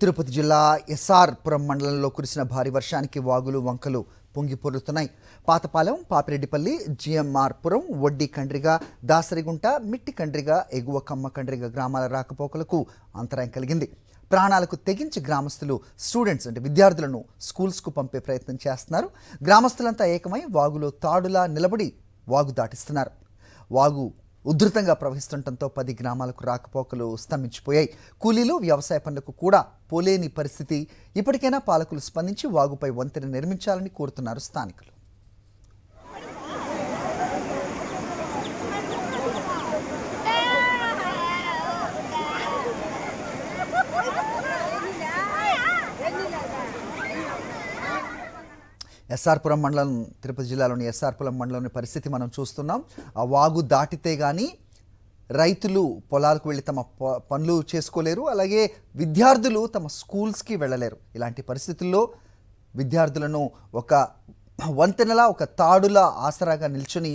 తిరుపతి జిల్లా ఎస్ఆర్పురం మండలంలో కురిసిన భారీ వర్షానికి వాగులు వంకలు పొంగి పొర్లుతున్నాయి. పాతపాలెం, పాపిరెడ్డిపల్లి, జిఎంఆర్పురం, వడ్డీ కండ్రిగ, దాసరిగుంట, మిట్టి కండ్రిగ, ఎగువ కమ్మ కండ్రిగ గ్రామాల రాకపోకలకు అంతరాయం కలిగింది. ప్రాణాలకు తెగించి గ్రామస్తులు స్టూడెంట్స్ అంటే విద్యార్థులను స్కూల్స్కు పంపే ప్రయత్నం చేస్తున్నారు. గ్రామస్తులంతా ఏకమై వాగులో తాడులా నిలబడి వాగు దాటిస్తున్నారు. వాగు ఉధృతంగా ప్రవహిస్తుండటంతో 10 గ్రామాలకు రాకపోకలు స్తంభించిపోయాయి. కూలీలు, వ్యవసాయ పనులకు కూడా పోలేని పరిస్థితి. ఇప్పటికైనా పాలకులు స్పందించి వాగుపై వంతెన నిర్మించాలని కోరుతున్నారు స్థానికులు. ఎస్ఆర్పురం మండలం, తిరుపతి జిల్లాలోని ఎస్ఆర్పురం మండలంలోని పరిస్థితి మనం చూస్తున్నాం. ఆ వాగు దాటితే కానీ రైతులు పొలాలకు వెళ్ళి తమ పనులు చేసుకోలేరు, అలాగే విద్యార్థులు తమ స్కూల్స్కి వెళ్ళలేరు. ఇలాంటి పరిస్థితుల్లో విద్యార్థులను ఒక వంతెనలా, ఒక తాడులా ఆసరాగా నిల్చొని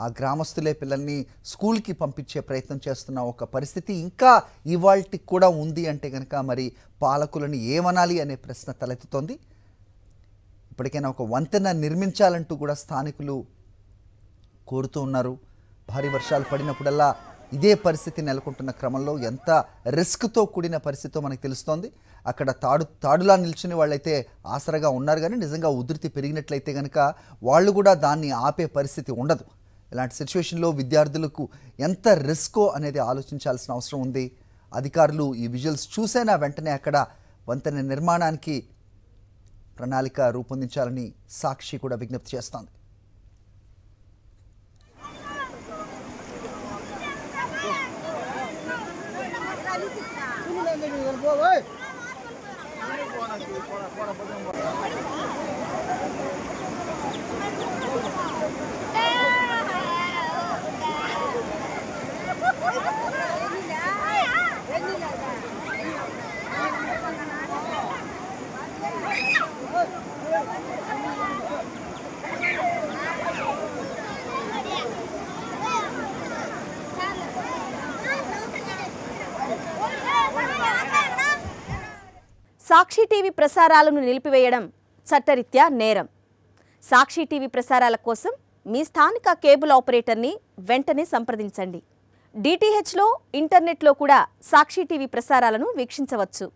ఆ గ్రామస్తులే పిల్లల్ని స్కూల్కి పంపించే ప్రయత్నం చేస్తున్న ఒక పరిస్థితి ఇంకా ఇవాల్టి కూడా ఉంది అంటే కనుక మరి పాలకులను ఏమనాలి అనే ప్రశ్న తలెత్తుతోంది. ఇప్పటికైనా ఒక వంతెన నిర్మించాలంటూ కూడా స్థానికులు కోరుతూ ఉన్నారు. భారీ వర్షాలు పడినప్పుడల్లా ఇదే పరిస్థితి నెలకొంటున్న క్రమంలో ఎంత రిస్క్తో కూడిన పరిస్థితితో మనకు తెలుస్తోంది. అక్కడ తాడులా నిల్చుని వాళ్ళైతే ఆసరగా ఉన్నారు, కానీ నిజంగా ఉధృతి పెరిగినట్లయితే కనుక వాళ్ళు కూడా దాన్ని ఆపే పరిస్థితి ఉండదు. ఇలాంటి సిచ్యువేషన్లో విద్యార్థులకు ఎంత రిస్కో అనేది ఆలోచించాల్సిన అవసరం ఉంది. అధికారులు ఈ విజువల్స్ చూసైనా వెంటనే అక్కడ వంతెన నిర్మాణానికి ప్రణాళిక రూపొందించాలని సాక్షి కూడా విజ్ఞప్తి చేస్తోంది. సాక్షి టీవీ ప్రసారాలను నిలిపివేయడం చట్టరీత్యా నేరం. సాక్షి టీవీ ప్రసారాల కోసం మీ స్థానిక కేబుల్ ఆపరేటర్ని వెంటనే సంప్రదించండి. డిటిహెచ్లో, ఇంటర్నెట్లో కూడా సాక్షి టీవీ ప్రసారాలను వీక్షించవచ్చు.